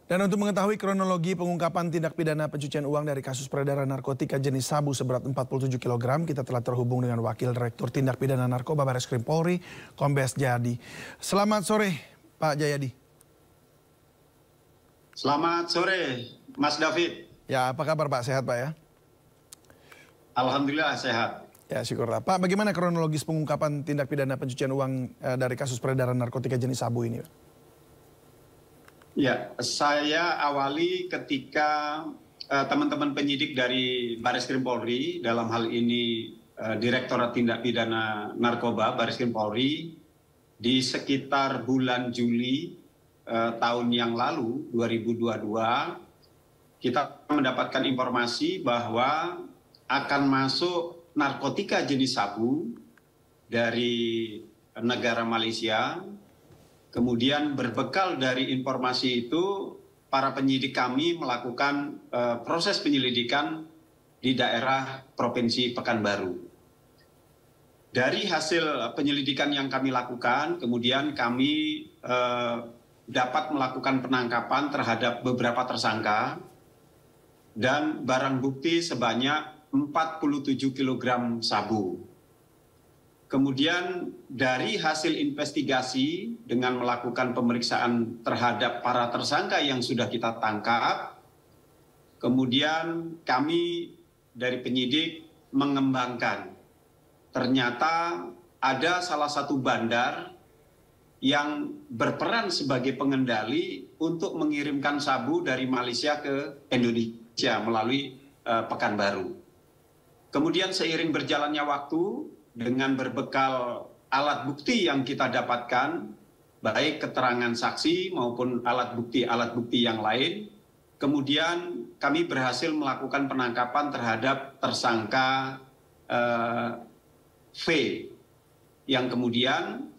Dan untuk mengetahui kronologi pengungkapan tindak pidana pencucian uang dari kasus peredaran narkotika jenis sabu seberat 47 kg, kita telah terhubung dengan Wakil Direktur Tindak Pidana Narkoba Barreskrim Polri, Kombes Jayadi. Selamat sore, Pak Jayadi. Selamat sore, Mas David. Ya, apa kabar Pak? Sehat Pak ya? Alhamdulillah sehat. Ya, syukurlah. Pak, bagaimana kronologis pengungkapan tindak pidana pencucian uang dari kasus peredaran narkotika jenis sabu ini? Ya, saya awali ketika teman-teman penyidik dari Barreskrim Polri, dalam hal ini Direktorat Tindak Pidana Narkoba Barreskrim Polri, di sekitar bulan Juli tahun yang lalu, 2022, kita mendapatkan informasi bahwa akan masuk narkotika jenis sabu dari negara Malaysia. Kemudian berbekal dari informasi itu, para penyidik kami melakukan proses penyelidikan di daerah Provinsi Pekanbaru. Dari hasil penyelidikan yang kami lakukan, kemudian kami dapat melakukan penangkapan terhadap beberapa tersangka dan barang bukti sebanyak 47 kg sabu. Kemudian dari hasil investigasi dengan melakukan pemeriksaan terhadap para tersangka yang sudah kita tangkap, kemudian kami dari penyidik mengembangkan. Ternyata ada salah satu bandar yang berperan sebagai pengendali untuk mengirimkan sabu dari Malaysia ke Indonesia melalui Pekanbaru. Kemudian seiring berjalannya waktu, dengan berbekal alat bukti yang kita dapatkan, baik keterangan saksi maupun alat bukti yang lain, kemudian kami berhasil melakukan penangkapan terhadap tersangka V, yang kemudian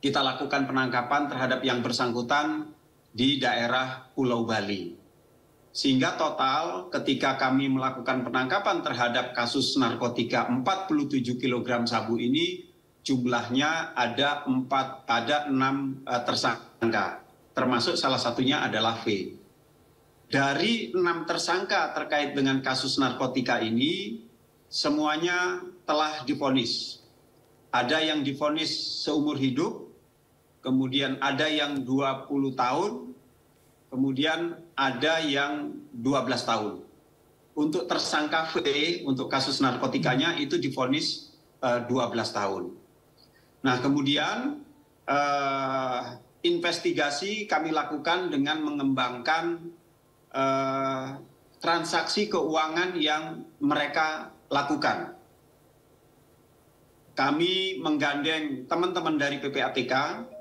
kita lakukan penangkapan terhadap yang bersangkutan di daerah Pulau Bali. Sehingga total ketika kami melakukan penangkapan terhadap kasus narkotika 47 kg sabu ini, jumlahnya ada 6 tersangka, termasuk salah satunya adalah V. Dari 6 tersangka terkait dengan kasus narkotika ini, semuanya telah divonis. Ada yang divonis seumur hidup, kemudian ada yang 20 tahun, kemudian ada yang 12 tahun. Untuk tersangka V, untuk kasus narkotikanya itu divonis 12 tahun. Nah, kemudian investigasi kami lakukan dengan mengembangkan transaksi keuangan yang mereka lakukan. Kami menggandeng teman-teman dari PPATK,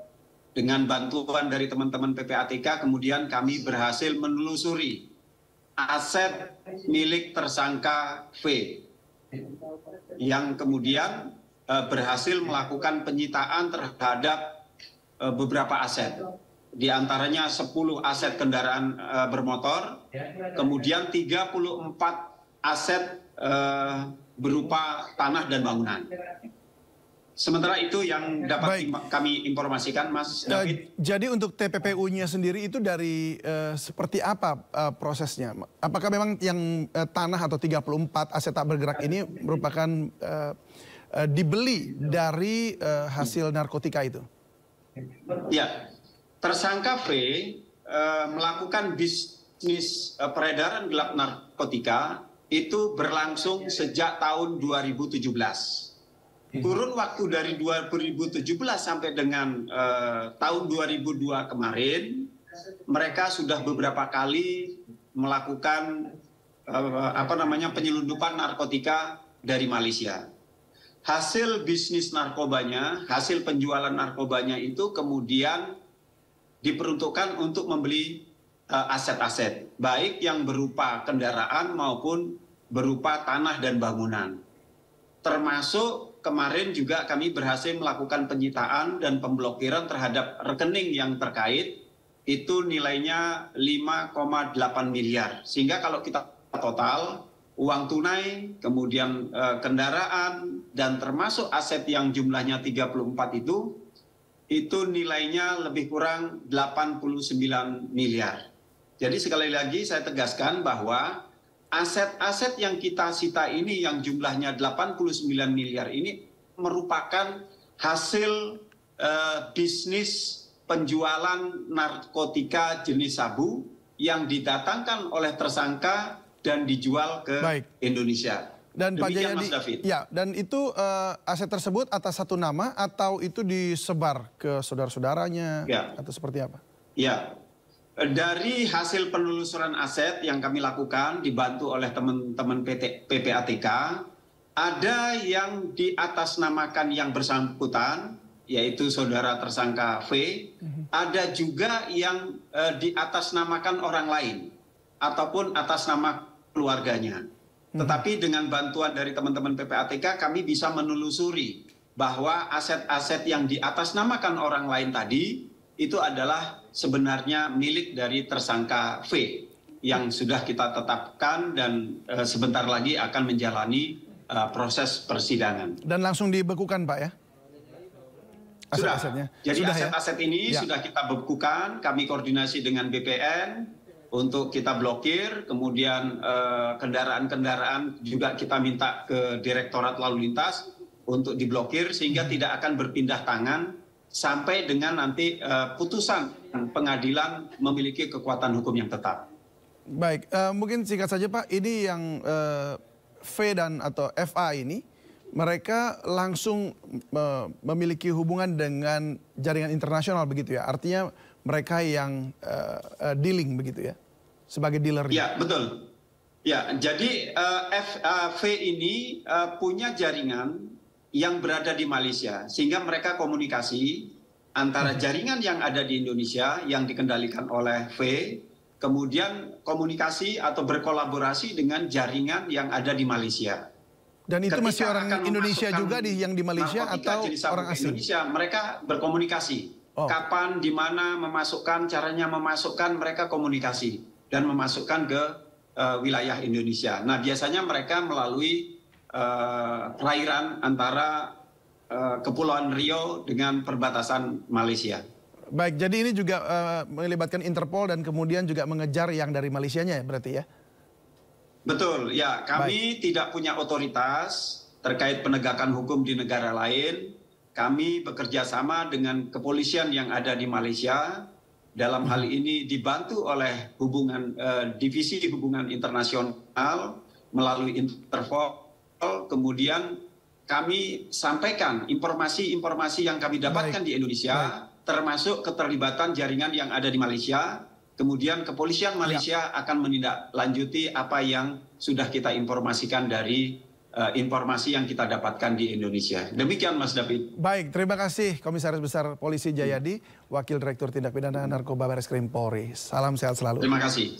dengan bantuan dari teman-teman PPATK, kemudian kami berhasil menelusuri aset milik tersangka V, yang kemudian berhasil melakukan penyitaan terhadap beberapa aset. Di antaranya 10 aset kendaraan bermotor, kemudian 34 aset berupa tanah dan bangunan. Sementara itu yang dapat kami informasikan, Mas David. Jadi untuk TPPU-nya sendiri itu dari seperti apa prosesnya? Apakah memang yang tanah atau 34 aset tak bergerak ini merupakan dibeli dari hasil narkotika itu? Ya, tersangka V melakukan bisnis peredaran gelap narkotika itu berlangsung sejak tahun 2017. Kurun waktu dari 2017 sampai dengan tahun 2002 kemarin, mereka sudah beberapa kali melakukan penyelundupan narkotika dari Malaysia. Hasil bisnis narkobanya, hasil penjualan narkobanya itu kemudian diperuntukkan untuk membeli aset-aset, baik yang berupa kendaraan maupun berupa tanah dan bangunan. Termasuk kemarin juga kami berhasil melakukan penyitaan dan pemblokiran terhadap rekening yang terkait, itu nilainya 5,8 miliar. Sehingga kalau kita total, uang tunai, kemudian kendaraan, dan termasuk aset yang jumlahnya 34 itu nilainya lebih kurang 89 miliar. Jadi sekali lagi saya tegaskan bahwa aset-aset yang kita sita ini yang jumlahnya 89 miliar ini merupakan hasil bisnis penjualan narkotika jenis sabu yang didatangkan oleh tersangka dan dijual ke Indonesia. Dan Pak Demikian, Jayadi, Mas David. Ya, dan itu aset tersebut atas satu nama atau itu disebar ke saudara-saudaranya atau seperti apa? Ya, dari hasil penelusuran aset yang kami lakukan dibantu oleh teman-teman PPATK, ada yang diatasnamakan yang bersangkutan, yaitu saudara tersangka V, ada juga yang diatasnamakan orang lain ataupun atas nama keluarganya. Tetapi dengan bantuan dari teman-teman PPATK kami bisa menelusuri bahwa aset-aset yang diatasnamakan orang lain tadi itu adalah sebenarnya milik dari tersangka V yang sudah kita tetapkan dan sebentar lagi akan menjalani proses persidangan. Dan langsung dibekukan, Pak, ya? Sudah. Jadi aset-aset ini sudah kita bekukan, kami koordinasi dengan BPN untuk kita blokir, kemudian kendaraan-kendaraan juga kita minta ke Direktorat Lalu Lintas untuk diblokir sehingga tidak akan berpindah tangan sampai dengan nanti putusan pengadilan memiliki kekuatan hukum yang tetap. Baik, mungkin singkat saja Pak, ini yang V dan atau FA ini, mereka langsung memiliki hubungan dengan jaringan internasional begitu ya? Artinya mereka yang dealing begitu ya? Sebagai dealer. Ya, betul. Ya, jadi V ini punya jaringan yang berada di Malaysia, sehingga mereka komunikasi antara jaringan yang ada di Indonesia yang dikendalikan oleh V, kemudian komunikasi atau berkolaborasi dengan jaringan yang ada di Malaysia. Dan itu ketika masih orang Indonesia juga yang di Malaysia atau orang asing? Indonesia, mereka berkomunikasi. Kapan, di mana memasukkan, caranya memasukkan, mereka komunikasi dan memasukkan ke wilayah Indonesia. Nah, biasanya mereka melalui perairan antara Kepulauan Riau dengan perbatasan Malaysia. Baik, jadi ini juga melibatkan Interpol dan kemudian juga mengejar yang dari Malaysianya ya berarti ya? Betul, ya. Kami tidak punya otoritas terkait penegakan hukum di negara lain. Kami bekerja sama dengan kepolisian yang ada di Malaysia. Dalam hal ini dibantu oleh Divisi Hubungan Internasional melalui Interpol. Kemudian kami sampaikan informasi-informasi yang kami dapatkan di Indonesia, termasuk keterlibatan jaringan yang ada di Malaysia. Kemudian kepolisian Malaysia akan menindaklanjuti apa yang sudah kita informasikan dari informasi yang kita dapatkan di Indonesia. Demikian Mas David. Baik, terima kasih Komisaris Besar Polisi Jayadi, Wakil Direktur Tindak Pidana Narkoba Bareskrim Polri. Salam sehat selalu. Terima kasih.